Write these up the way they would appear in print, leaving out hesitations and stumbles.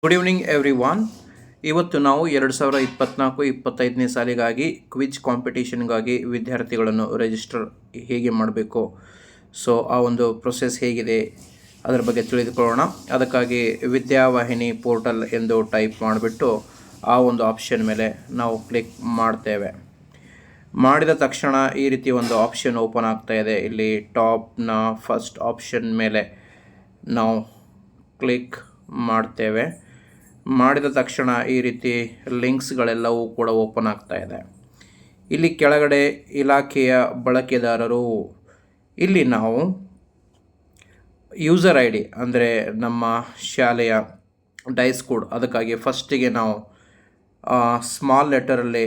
Good evening every one. ಇವತ್ತು ನಾವು 2024-25ನೇ ಸಾಲಿಗಾಗಿ quiz ಕಾಂಪಿಟೇಷನ್ಗಾಗಿ ವಿದ್ಯಾರ್ಥಿಗಳನ್ನು ರಿಜಿಸ್ಟರ್ ಹೇಗೆ ಮಾಡಬೇಕು, ಸೊ ಆ ಒಂದು ಪ್ರೊಸೆಸ್ ಹೇಗಿದೆ ಅದರ ಬಗ್ಗೆ ತಿಳಿದುಕೊಳ್ಳೋಣ. ಅದಕ್ಕಾಗಿ ವಿದ್ಯಾವಾಹಿನಿ ಪೋರ್ಟಲ್ ಎಂದು ಟೈಪ್ ಮಾಡಿಬಿಟ್ಟು ಆ ಒಂದು ಆಪ್ಷನ್ ಮೇಲೆ ನಾವು ಕ್ಲಿಕ್ ಮಾಡ್ತೇವೆ. ಮಾಡಿದ ತಕ್ಷಣ ಈ ರೀತಿ ಒಂದು ಆಪ್ಷನ್ ಓಪನ್ ಆಗ್ತಾ ಇದೆ. ಇಲ್ಲಿ ಟಾಪ್ನ ಫಸ್ಟ್ ಆಪ್ಷನ್ ಮೇಲೆ ನಾವು ಕ್ಲಿಕ್ ಮಾಡ್ತೇವೆ. ಮಾಡಿದ ತಕ್ಷಣ ಈ ರೀತಿ ಲಿಂಕ್ಸ್ಗಳೆಲ್ಲವೂ ಕೂಡ ಓಪನ್ ಆಗ್ತಾ ಇದೆ. ಇಲ್ಲಿ ಕೆಳಗಡೆ ಇಲಾಖೆಯ ಬಳಕೆದಾರರು, ಇಲ್ಲಿ ನಾವು ಯೂಸರ್ ಐ ಡಿ ಅಂದರೆ ನಮ್ಮ ಶಾಲೆಯ ಡೈಸ್ ಕೋಡ್, ಅದಕ್ಕಾಗಿ ಫಸ್ಟಿಗೆ ನಾವು ಸ್ಮಾಲ್ ಲೆಟರಲ್ಲಿ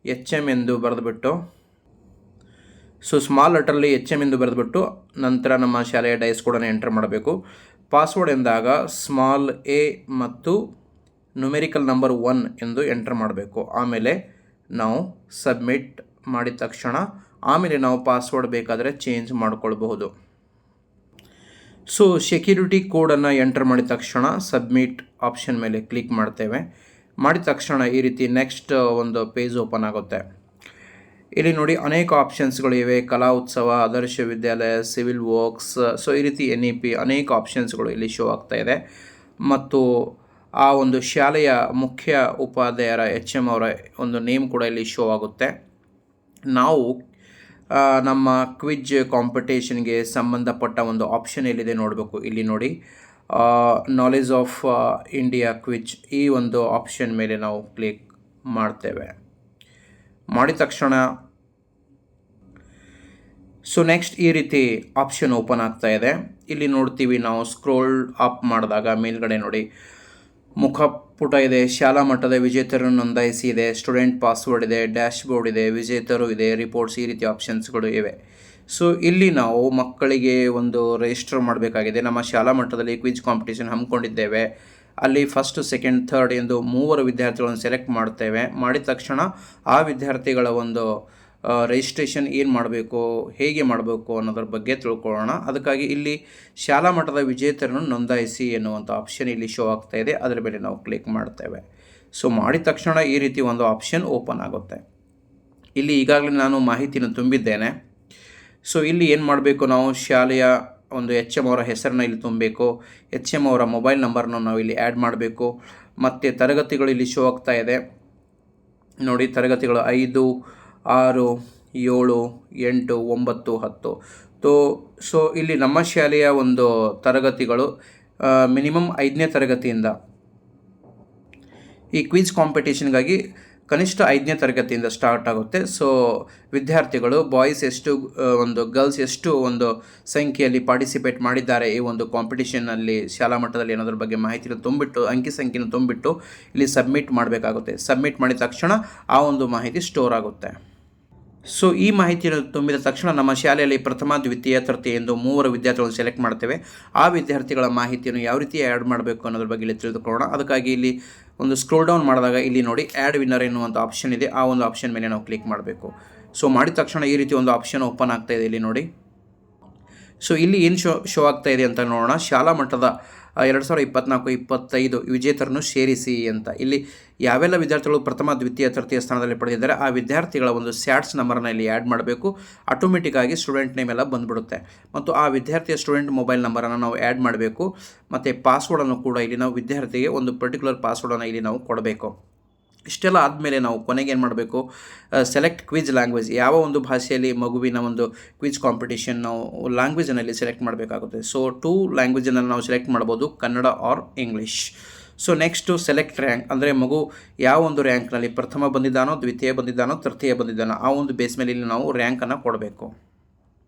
HM ಎಂದು ಬರೆದುಬಿಟ್ಟು, ಸ್ಮಾಲ್ ಲೆಟರಲ್ಲಿ HM ಎಂದು ಬರೆದುಬಿಟ್ಟು ನಂತರ ನಮ್ಮ ಶಾಲೆಯ ಡೈಸ್ ಕೋಡನ್ನು ಎಂಟರ್ ಮಾಡಬೇಕು. ಪಾಸ್ವರ್ಡ್ ಎಂದಾಗ ಸ್ಮಾಲ್ a ಮತ್ತು ನ್ಯೂಮೆರಿಕಲ್ ನಂಬರ್ 1 ಎಂದು ಎಂಟರ್ ಮಾಡಬೇಕು. ಆಮೇಲೆ ನಾವು ಸಬ್ಮಿಟ್ ಮಾಡಿದ ತಕ್ಷಣ ಆಮೇಲೆ ನಾವು ಪಾಸ್ವರ್ಡ್ ಬೇಕಾದರೆ ಚೇಂಜ್ ಮಾಡಿಕೊಳ್ಬಹುದು. ಸೆಕ್ಯೂರಿಟಿ ಕೋಡನ್ನು ಎಂಟರ್ ಮಾಡಿದ ತಕ್ಷಣ ಸಬ್ಮಿಟ್ ಆಪ್ಷನ್ ಮೇಲೆ ಕ್ಲಿಕ್ ಮಾಡ್ತೇವೆ. ಮಾಡಿದ ತಕ್ಷಣ ಈ ರೀತಿ ನೆಕ್ಸ್ಟ್ ಒಂದು ಪೇಜ್ ಓಪನ್ ಆಗುತ್ತೆ. ಇಲ್ಲಿ ನೋಡಿ ಅನೇಕ ಆಪ್ಷನ್ಸ್ಗಳು ಇವೆ. ಕಲಾ ಉತ್ಸವ, ಆದರ್ಶ ವಿದ್ಯಾಲಯ, ಸಿವಿಲ್ ವರ್ಕ್ಸ್, ಈ ರೀತಿ NEP ಅನೇಕ ಆಪ್ಷನ್ಸ್ಗಳು ಇಲ್ಲಿ ಶೋ ಆಗ್ತಾ ಇದೆ. ಮತ್ತು ಆ ಒಂದು ಶಾಲೆಯ ಮುಖ್ಯ ಉಪಾಧ್ಯಾಯರ HM ಅವರ ಒಂದು ನೇಮ್ ಕೂಡ ಇಲ್ಲಿ ಶೋ ಆಗುತ್ತೆ. ನಾವು ನಮ್ಮ ಕ್ವಿಜ್ ಕಾಂಪಿಟೇಷನ್ಗೆ ಸಂಬಂಧಪಟ್ಟ ಒಂದು ಆಪ್ಷನ್ ಎಲ್ಲಿದೆ ನೋಡಬೇಕು. ಇಲ್ಲಿ ನೋಡಿ ನಾಲೆಜ್ ಆಫ್ ಇಂಡಿಯಾ ಕ್ವಿಜ್, ಈ ಒಂದು ಆಪ್ಷನ್ ಮೇಲೆ ನಾವು ಕ್ಲಿಕ್ ಮಾಡ್ತೇವೆ. ಮಾಡಿದ ತಕ್ಷಣ ನೆಕ್ಸ್ಟ್ ಈ ರೀತಿ ಆಪ್ಷನ್ ಓಪನ್ ಆಗ್ತಾ ಇದೆ. ಇಲ್ಲಿ ನೋಡ್ತೀವಿ ನಾವು ಸ್ಕ್ರೋಲ್ ಅಪ್ ಮಾಡಿದಾಗ ಮೇಲ್ಗಡೆ ನೋಡಿ ಮುಖಪುಟ ಇದೆ, ಶಾಲಾ ಮಟ್ಟದ ವಿಜೇತರನ್ನು ನೋಂದಾಯಿಸಿ ಇದೆ, ಸ್ಟೂಡೆಂಟ್ ಪಾಸ್ವರ್ಡ್ ಇದೆ, ಡ್ಯಾಶ್ ಬೋರ್ಡ್ ಇದೆ, ವಿಜೇತರು ಇದೆ, ರಿಪೋರ್ಟ್ಸ್, ಈ ರೀತಿ ಆಪ್ಷನ್ಸ್ಗಳು ಇವೆ. ಇಲ್ಲಿ ನಾವು ಮಕ್ಕಳಿಗೆ ಒಂದು ರಿಜಿಸ್ಟರ್ ಮಾಡಬೇಕಾಗಿದೆ. ನಮ್ಮ ಶಾಲಾ ಮಟ್ಟದಲ್ಲಿ ಕ್ವಿಜ್ ಕಾಂಪಿಟೇಷನ್ ಹಮ್ಮಿಕೊಂಡಿದ್ದೇವೆ. ಅಲ್ಲಿ ಫಸ್ಟ್, ಸೆಕೆಂಡ್, ಥರ್ಡ್ ಎಂದು 3 ವಿದ್ಯಾರ್ಥಿಗಳನ್ನು ಸೆಲೆಕ್ಟ್ ಮಾಡ್ತೇವೆ. ಮಾಡಿದ ತಕ್ಷಣ ಆ ವಿದ್ಯಾರ್ಥಿಗಳ ಒಂದು ರಿಜಿಸ್ಟ್ರೇಷನ್ ಏನು ಮಾಡಬೇಕು, ಹೇಗೆ ಮಾಡಬೇಕು ಅನ್ನೋದ್ರ ಬಗ್ಗೆ ತಿಳ್ಕೊಳ್ಳೋಣ. ಅದಕ್ಕಾಗಿ ಇಲ್ಲಿ ಶಾಲಾ ಮಟ್ಟದ ವಿಜೇತರನ್ನು ನೋಂದಾಯಿಸಿ ಎನ್ನುವಂಥ ಆಪ್ಷನ್ ಇಲ್ಲಿ ಶೋ ಆಗ್ತಾ ಇದೆ. ಅದರ ಮೇಲೆ ನಾವು ಕ್ಲಿಕ್ ಮಾಡ್ತೇವೆ. ಮಾಡಿದ ತಕ್ಷಣ ಈ ರೀತಿ ಒಂದು ಆಪ್ಷನ್ ಓಪನ್ ಆಗುತ್ತೆ. ಇಲ್ಲಿ ಈಗಾಗಲೇ ನಾನು ಮಾಹಿತಿಯನ್ನು ತುಂಬಿದ್ದೇನೆ. ಇಲ್ಲಿ ಏನು ಮಾಡಬೇಕು, ನಾವು ಶಾಲೆಯ ಒಂದು HM ಅವರ ಹೆಸರನ್ನು ಇಲ್ಲಿ ತುಂಬಬೇಕು. HM ಅವರ ಮೊಬೈಲ್ ನಂಬರ್ನ ನಾವು ಇಲ್ಲಿ ಆ್ಯಡ್ ಮಾಡಬೇಕು. ಮತ್ತು ತರಗತಿಗಳು ಇಲ್ಲಿ ಶೋ ಆಗ್ತಾ ಇದೆ ನೋಡಿ. ತರಗತಿಗಳು 5, 6, 7, 8, 9, 10. ಇಲ್ಲಿ ನಮ್ಮ ಶಾಲೆಯ ಒಂದು ತರಗತಿಗಳು ಮಿನಿಮಮ್ 5ನೇ ತರಗತಿಯಿಂದ ಈ ಕ್ವಿಜ್ ಕಾಂಪಿಟೇಷನ್ಗಾಗಿ ಕನಿಷ್ಠ 5ನೇ ತರಗತಿಯಿಂದ ಸ್ಟಾರ್ಟ್ ಆಗುತ್ತೆ. ವಿದ್ಯಾರ್ಥಿಗಳು ಬಾಯ್ಸ್ ಎಷ್ಟು ಒಂದು ಗರ್ಲ್ಸ್ ಎಷ್ಟು ಒಂದು ಸಂಖ್ಯೆಯಲ್ಲಿ ಪಾರ್ಟಿಸಿಪೇಟ್ ಮಾಡಿದ್ದಾರೆ ಈ ಒಂದು ಕಾಂಪಿಟೇಷನ್ನಲ್ಲಿ ಶಾಲಾ ಮಟ್ಟದಲ್ಲಿ ಅನ್ನೋದ್ರ ಬಗ್ಗೆ ಮಾಹಿತಿನ ತುಂಬಿಟ್ಟು, ಅಂಕಿ ಸಂಖ್ಯೆನ ತುಂಬಿಟ್ಟು ಇಲ್ಲಿ ಸಬ್ಮಿಟ್ ಮಾಡಬೇಕಾಗುತ್ತೆ. ಸಬ್ಮಿಟ್ ಮಾಡಿದ ತಕ್ಷಣ ಆ ಒಂದು ಮಾಹಿತಿ ಸ್ಟೋರ್ ಆಗುತ್ತೆ. ಈ ಮಾಹಿತಿಯನ್ನು ತುಂಬಿದ ತಕ್ಷಣ ನಮ್ಮ ಶಾಲೆಯಲ್ಲಿ ಪ್ರಥಮ, ದ್ವಿತೀಯ, ತೃತೀಯ ಎಂದು 3 ವಿದ್ಯಾರ್ಥಿಗಳನ್ನು ಸೆಲೆಕ್ಟ್ ಮಾಡ್ತೇವೆ. ಆ ವಿದ್ಯಾರ್ಥಿಗಳ ಮಾಹಿತಿಯನ್ನು ಯಾವ ರೀತಿ ಆ್ಯಡ್ ಮಾಡಬೇಕು ಅನ್ನೋದ್ರ ಬಗ್ಗೆ ಇಲ್ಲಿ ತಿಳಿದುಕೊಳ್ಳೋಣ. ಅದಕ್ಕಾಗಿ ಇಲ್ಲಿ ಒಂದು ಸ್ಕ್ರೋಲ್ ಡೌನ್ ಮಾಡಿದಾಗ ಇಲ್ಲಿ ನೋಡಿ ಆ್ಯಡ್ ವಿನ್ನರ್ ಎನ್ನುವಂಥ ಆಪ್ಷನ್ ಇದೆ. ಆ ಒಂದು ಆಪ್ಷನ್ ಮೇಲೆ ನಾವು ಕ್ಲಿಕ್ ಮಾಡಬೇಕು. ಮಾಡಿದ ತಕ್ಷಣ ಈ ರೀತಿ ಒಂದು ಆಪ್ಷನ್ ಓಪನ್ ಆಗ್ತಾ ಇದೆ. ಇಲ್ಲಿ ನೋಡಿ ಇಲ್ಲಿ ಏನು ಶೋ ಆಗ್ತಾ ಇದೆ ಅಂತ ನೋಡೋಣ. ಶಾಲಾ ಮಟ್ಟದ 2024-25 ವಿಜೇತರನ್ನು ಸೇರಿಸಿ ಅಂತ. ಇಲ್ಲಿ ಯಾವೆಲ್ಲ ವಿದ್ಯಾರ್ಥಿಗಳು ಪ್ರಥಮ, ದ್ವಿತೀಯ, ತೃತೀಯ ಸ್ಥಾನದಲ್ಲಿ ಪಡೆದಿದ್ದಾರೆ ಆ ವಿದ್ಯಾರ್ಥಿಗಳ ಒಂದು ಸ್ಯಾಟ್ಸ್ ನಂಬರನ್ನು ಇಲ್ಲಿ ಆ್ಯಡ್ ಮಾಡಬೇಕು. ಆಟೋಮೆಟಿಕ್ಕಾಗಿ ಸ್ಟೂಡೆಂಟ್ ನೇಮ್ ಎಲ್ಲ ಬಂದುಬಿಡುತ್ತೆ. ಮತ್ತು ಆ ವಿದ್ಯಾರ್ಥಿಯ ಸ್ಟೂಡೆಂಟ್ ಮೊಬೈಲ್ ನಂಬರನ್ನು ನಾವು ಆ್ಯಡ್ ಮಾಡಬೇಕು. ಮತ್ತು ಪಾಸ್ವರ್ಡನ್ನು ಕೂಡ ಇಲ್ಲಿ ನಾವು ವಿದ್ಯಾರ್ಥಿಗೆ ಒಂದು ಪರ್ಟಿಕ್ಯುಲರ್ ಪಾಸ್ವರ್ಡನ್ನು ಇಲ್ಲಿ ನಾವು ಕೊಡಬೇಕು. ಇಷ್ಟೆಲ್ಲ ಆದಮೇಲೆ ನಾವು ಕೊನೆಗೆ ಏನು ಮಾಡಬೇಕು, ಸೆಲೆಕ್ಟ್ ಕ್ವಿಜ್ ಲ್ಯಾಂಗ್ವೇಜ್, ಯಾವ ಒಂದು ಭಾಷೆಯಲ್ಲಿ ಮಗುವಿನ ಒಂದು ಕ್ವಿಜ್ ಕಾಂಪಿಟೇಷನ್ ನಾವು ಲ್ಯಾಂಗ್ವೇಜನ್ನಲ್ಲಿ ಸೆಲೆಕ್ಟ್ ಮಾಡಬೇಕಾಗುತ್ತೆ. 2 ಲ್ಯಾಂಗ್ವೇಜನ್ನು ನಾವು ಸೆಲೆಕ್ಟ್ ಮಾಡ್ಬೋದು, Kannada or English. Next select rank, ಅಂದರೆ ಮಗು ಯಾವ ಒಂದು ರ್ಯಾಂಕ್ನಲ್ಲಿ ಪ್ರಥಮ ಬಂದಿದ್ದಾನೋ, ದ್ವಿತೀಯ ಬಂದಿದ್ದಾನೋ, ತೃತೀಯ ಬಂದಿದ್ದಾನೋ ಆ ಒಂದು ಬೇಸ್ ಮೇಲೆ ಇಲ್ಲಿ ನಾವು ರ್ಯಾಂಕನ್ನು ಕೊಡಬೇಕು.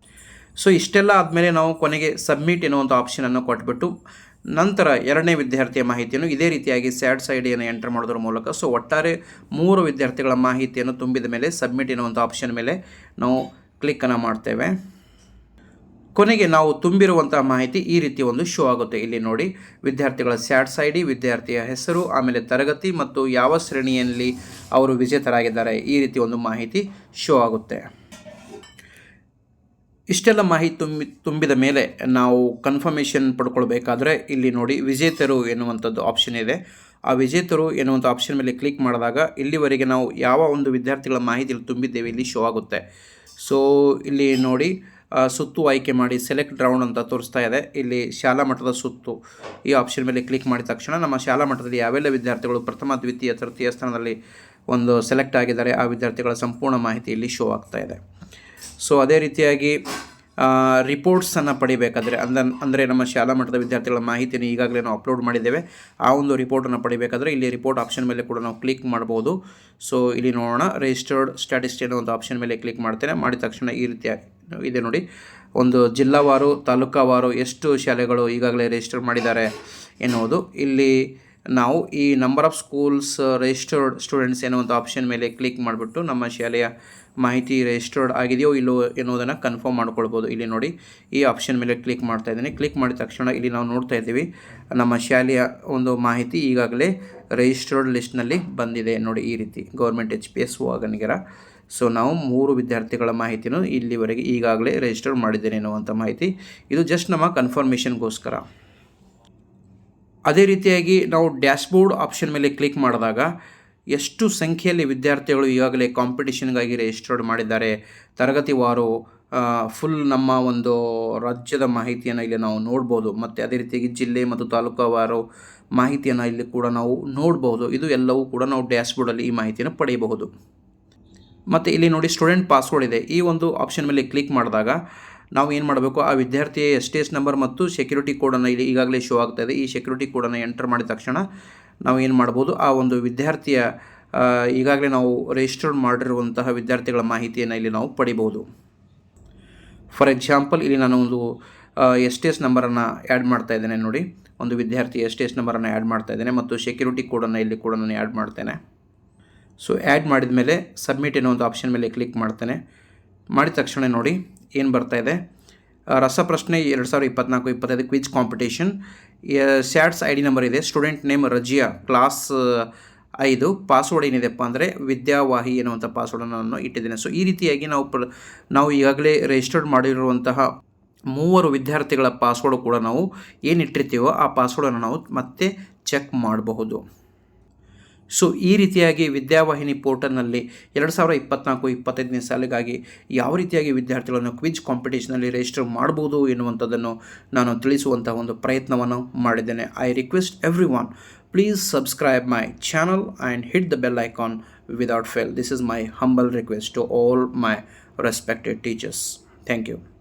ಇಷ್ಟೆಲ್ಲ ಆದಮೇಲೆ ನಾವು ಕೊನೆಗೆ ಸಬ್ಮಿಟ್ ಎನ್ನುವಂಥ ಆಪ್ಷನನ್ನು ಕೊಟ್ಬಿಟ್ಟು ನಂತರ 2ನೇ ವಿದ್ಯಾರ್ಥಿಯ ಮಾಹಿತಿಯನ್ನು ಇದೇ ರೀತಿಯಾಗಿ ಸ್ಯಾಟ್ಸ್ ಐಡಿಯನ್ನು ಎಂಟರ್ ಮಾಡೋದ್ರ ಮೂಲಕ ಒಟ್ಟಾರೆ 3 ವಿದ್ಯಾರ್ಥಿಗಳ ಮಾಹಿತಿಯನ್ನು ತುಂಬಿದ ಮೇಲೆ ಸಬ್ಮಿಟ್ ಎನ್ನುವಂಥ ಆಪ್ಷನ್ ಮೇಲೆ ನಾವು ಕ್ಲಿಕ್ಕನ್ನು ಮಾಡ್ತೇವೆ. ಕೊನೆಗೆ ನಾವು ತುಂಬಿರುವಂಥ ಮಾಹಿತಿ ಈ ರೀತಿ ಒಂದು ಶೋ ಆಗುತ್ತೆ. ಇಲ್ಲಿ ನೋಡಿ ವಿದ್ಯಾರ್ಥಿಗಳ ಸ್ಯಾಟ್ಸ್ ID, ವಿದ್ಯಾರ್ಥಿಯ ಹೆಸರು, ಆಮೇಲೆ ತರಗತಿ ಮತ್ತು ಯಾವ ಶ್ರೇಣಿಯಲ್ಲಿ ಅವರು ವಿಜೇತರಾಗಿದ್ದಾರೆ ಈ ರೀತಿ ಒಂದು ಮಾಹಿತಿ ಶೋ ಆಗುತ್ತೆ. ಇಷ್ಟೆಲ್ಲ ಮಾಹಿತಿ ತುಂಬಿದ ಮೇಲೆ ನಾವು ಕನ್ಫರ್ಮೇಷನ್ ಪಡ್ಕೊಳ್ಬೇಕಾದ್ರೆ ಇಲ್ಲಿ ನೋಡಿ ವಿಜೇತರು ಎನ್ನುವಂಥದ್ದು ಆಪ್ಷನ್ ಇದೆ. ಆ ವಿಜೇತರು ಎನ್ನುವಂಥ ಆಪ್ಷನ್ ಮೇಲೆ ಕ್ಲಿಕ್ ಮಾಡಿದಾಗ ಇಲ್ಲಿವರೆಗೆ ನಾವು ಯಾವ ಒಂದು ವಿದ್ಯಾರ್ಥಿಗಳ ಮಾಹಿತಿ ತುಂಬಿದ್ದೇವೆ ಇಲ್ಲಿ ಶೋ ಆಗುತ್ತೆ. ಸೊ ಇಲ್ಲಿ ನೋಡಿ ಸುತ್ತು ಆಯ್ಕೆ ಮಾಡಿ ಸೆಲೆಕ್ಟ್ ರೌಂಡ್ ಅಂತ ತೋರಿಸ್ತಾ ಇದೆ. ಇಲ್ಲಿ ಶಾಲಾ ಮಟ್ಟದ ಸುತ್ತು ಈ ಆಪ್ಷನ್ ಮೇಲೆ ಕ್ಲಿಕ್ ಮಾಡಿದ ತಕ್ಷಣ ನಮ್ಮ ಶಾಲಾ ಮಟ್ಟದಲ್ಲಿ ಯಾವೆಲ್ಲ ವಿದ್ಯಾರ್ಥಿಗಳು ಪ್ರಥಮ ದ್ವಿತೀಯ ತೃತೀಯ ಸ್ಥಾನದಲ್ಲಿ ಒಂದು ಸೆಲೆಕ್ಟ್ ಆಗಿದ್ದಾರೆ ಆ ವಿದ್ಯಾರ್ಥಿಗಳ ಸಂಪೂರ್ಣ ಮಾಹಿತಿ ಇಲ್ಲಿ ಶೋ ಆಗ್ತಾ ಇದೆ. ಸೊ ಅದೇ ರೀತಿಯಾಗಿ ರಿಪೋರ್ಟ್ಸನ್ನು ಪಡಿಬೇಕಾದ್ರೆ ಅಂದರೆ ನಮ್ಮ ಶಾಲಾ ಮಟ್ಟದ ವಿದ್ಯಾರ್ಥಿಗಳ ಮಾಹಿತಿಯನ್ನು ಈಗಾಗಲೇ ನಾವು ಅಪ್ಲೋಡ್ ಮಾಡಿದ್ದೇವೆ. ಆ ಒಂದು ರಿಪೋರ್ಟನ್ನು ಪಡಿಬೇಕಾದ್ರೆ ಇಲ್ಲಿ ರಿಪೋರ್ಟ್ ಆಪ್ಷನ್ ಮೇಲೆ ಕೂಡ ನಾವು ಕ್ಲಿಕ್ ಮಾಡ್ಬೋದು. ಸೊ ಇಲ್ಲಿ ನೋಡೋಣ, ರಿಜಿಸ್ಟರ್ಡ್ ಸ್ಟ್ಯಾಟಿಸ್ಟಿಕ್ಸ್ ಅನ್ನೋ ಒಂದು ಆಪ್ಷನ್ ಮೇಲೆ ಕ್ಲಿಕ್ ಮಾಡ್ತೇನೆ. ಮಾಡಿದ ತಕ್ಷಣ ಈ ರೀತಿ ಇದೆ ನೋಡಿ, ಒಂದು ಜಿಲ್ಲಾವಾರು ತಾಲೂಕಾವಾರು ಎಷ್ಟು ಶಾಲೆಗಳು ಈಗಾಗಲೇ ರಿಜಿಸ್ಟರ್ ಮಾಡಿದ್ದಾರೆ ಎನ್ನುವುದು. ಇಲ್ಲಿ ನಾವು ಈ number of schools registered students ಎನ್ನುವಂಥ ಆಪ್ಷನ್ ಮೇಲೆ ಕ್ಲಿಕ್ ಮಾಡಿಬಿಟ್ಟು ನಮ್ಮ ಶಾಲೆಯ ಮಾಹಿತಿ ರಿಜಿಸ್ಟರ್ಡ್ ಆಗಿದೆಯೋ ಇಲ್ಲೋ ಎನ್ನುವುದನ್ನು ಕನ್ಫರ್ಮ್ ಮಾಡ್ಕೊಳ್ಬೋದು. ಇಲ್ಲಿ ನೋಡಿ ಈ ಆಪ್ಷನ್ ಮೇಲೆ ಕ್ಲಿಕ್ ಮಾಡ್ತಾ ಇದ್ದೀನಿ. ಕ್ಲಿಕ್ ಮಾಡಿದ ತಕ್ಷಣ ಇಲ್ಲಿ ನಾವು ನೋಡ್ತಾ ಇದ್ದೀವಿ ನಮ್ಮ ಶಾಲೆಯ ಒಂದು ಮಾಹಿತಿ ಈಗಾಗಲೇ ರಿಜಿಸ್ಟರ್ಡ್ ಲಿಸ್ಟ್ನಲ್ಲಿ ಬಂದಿದೆ ನೋಡಿ. ಈ ರೀತಿ ಗೌರ್ಮೆಂಟ್ HPS ವಾಗನಿಗೆರ. ಸೊ ನಾವು 3 ವಿದ್ಯಾರ್ಥಿಗಳ ಮಾಹಿತಿನೂ ಇಲ್ಲಿವರೆಗೆ ಈಗಾಗಲೇ ರಿಜಿಸ್ಟರ್ ಮಾಡಿದ್ದೇನೆ ಎನ್ನುವಂಥ ಮಾಹಿತಿ. ಇದು ಜಸ್ಟ್ ನಮ್ಮ ಕನ್ಫರ್ಮೇಷನ್ಗೋಸ್ಕರ. ಅದೇ ರೀತಿಯಾಗಿ ನಾವು ಡ್ಯಾಶ್ಬೋರ್ಡ್ ಆಪ್ಷನ್ ಮೇಲೆ ಕ್ಲಿಕ್ ಮಾಡಿದಾಗ ಎಷ್ಟು ಸಂಖ್ಯೆಯಲ್ಲಿ ವಿದ್ಯಾರ್ಥಿಗಳು ಈಗಾಗಲೇ ಕಾಂಪಿಟೇಷನ್ಗಾಗಿ ರಿಜಿಸ್ಟರ್ಡ್ ಮಾಡಿದ್ದಾರೆ, ತರಗತಿವಾರು ಫುಲ್ ನಮ್ಮ ಒಂದು ರಾಜ್ಯದ ಮಾಹಿತಿಯನ್ನು ಇಲ್ಲಿ ನಾವು ನೋಡ್ಬೋದು. ಮತ್ತು ಅದೇ ರೀತಿಯಾಗಿ ಜಿಲ್ಲೆ ಮತ್ತು ತಾಲೂಕುವಾರು ಮಾಹಿತಿಯನ್ನು ಇಲ್ಲಿ ಕೂಡ ನಾವು ನೋಡ್ಬೋದು. ಇದು ಎಲ್ಲವೂ ಕೂಡ ನಾವು ಡ್ಯಾಶ್ಬೋರ್ಡಲ್ಲಿ ಈ ಮಾಹಿತಿಯನ್ನು ಪಡೆಯಬಹುದು. ಮತ್ತು ಇಲ್ಲಿ ನೋಡಿ ಸ್ಟೂಡೆಂಟ್ ಪಾಸ್ವರ್ಡ್ ಇದೆ. ಈ ಒಂದು ಆಪ್ಷನ್ ಮೇಲೆ ಕ್ಲಿಕ್ ಮಾಡಿದಾಗ ನಾವು ಏನು ಮಾಡಬೇಕು, ಆ ವಿದ್ಯಾರ್ಥಿಯ STS ನಂಬರ್ ಮತ್ತು ಸೆಕ್ಯೂರಿಟಿ ಕೋಡನ್ನು ಇಲ್ಲಿ ಈಗಾಗಲೇ ಶೋ ಆಗ್ತಾಯಿದೆ. ಈ ಸೆಕ್ಯೂರಿಟಿ ಕೋಡನ್ನು ಎಂಟರ್ ಮಾಡಿದ ತಕ್ಷಣ ನಾವು ಏನು ಮಾಡ್ಬೋದು, ಆ ಒಂದು ವಿದ್ಯಾರ್ಥಿಯ ಈಗಾಗಲೇ ನಾವು ರಿಜಿಸ್ಟರ್ಡ್ ಮಾಡಿರುವಂತಹ ವಿದ್ಯಾರ್ಥಿಗಳ ಮಾಹಿತಿಯನ್ನು ಇಲ್ಲಿ ನಾವು ಪಡಿಬೋದು. ಫಾರ್ ಎಕ್ಸಾಂಪಲ್ ಇಲ್ಲಿ ನಾನು ಒಂದು STS ನಂಬರನ್ನು ಆ್ಯಡ್ ಮಾಡ್ತಾ ಇದ್ದೇನೆ ನೋಡಿ. ಒಂದು ವಿದ್ಯಾರ್ಥಿ STS ನಂಬರನ್ನು ಆ್ಯಡ್ ಮಾಡ್ತಾ ಇದ್ದೇನೆ ಮತ್ತು ಸೆಕ್ಯೂರಿಟಿ ಕೋಡನ್ನು ಇಲ್ಲಿ ಕೂಡ ನಾನು ಆ್ಯಡ್ ಮಾಡ್ತೇನೆ. ಸೊ ಆ್ಯಡ್ ಮಾಡಿದ ಮೇಲೆ ಸಬ್ಮಿಟ್ ಅನ್ನೋ ಒಂದು ಆಪ್ಷನ್ ಮೇಲೆ ಕ್ಲಿಕ್ ಮಾಡ್ತೇನೆ. ಮಾಡಿದ ತಕ್ಷಣ ನೋಡಿ ಏನು ಬರ್ತಾ ಇದೆ, ರಸಪ್ರಶ್ನೆ 2024-25 quiz competition. SATS ID number ಇದೆ, student name Raziya, class 5. Password ಏನಿದೆಪ್ಪ ಅಂದರೆ ವಿದ್ಯಾವಾಹಿ ಎನ್ನುವಂಥ ಪಾಸ್ವರ್ಡನ್ನು ನಾನು ಇಟ್ಟಿದ್ದೇನೆ. ಸೊ ಈ ರೀತಿಯಾಗಿ ನಾವು ಈಗಾಗಲೇ ರಿಜಿಸ್ಟರ್ಡ್ ಮಾಡಿರುವಂತಹ 3 ವಿದ್ಯಾರ್ಥಿಗಳ ಪಾಸ್ವರ್ಡ್ ಕೂಡ ನಾವು ಏನಿಟ್ಟಿರ್ತೀವೋ ಆ ಪಾಸ್ವರ್ಡನ್ನು ನಾವು ಮತ್ತೆ ಚೆಕ್ ಮಾಡಬಹುದು. ಸೊ ಈ ರೀತಿಯಾಗಿ ವಿದ್ಯಾವಾಹಿನಿ ಪೋರ್ಟಲ್ನಲ್ಲಿ 2024-25 ಸಾಲಿಗಾಗಿ ಯಾವ ರೀತಿಯಾಗಿ ವಿದ್ಯಾರ್ಥಿಗಳನ್ನು ಕ್ವಿಜ್ ಕಾಂಪಿಟೇಷನಲ್ಲಿ ರಿಜಿಸ್ಟರ್ ಮಾಡ್ಬೋದು ಎನ್ನುವಂಥದ್ದನ್ನು ನಾನು ತಿಳಿಸುವಂಥ ಒಂದು ಪ್ರಯತ್ನವನ್ನು ಮಾಡಿದ್ದೇನೆ. I request every one, please subscribe my channel and hit the bell icon without fail. This is my humble request to all my respected teachers. Thank you.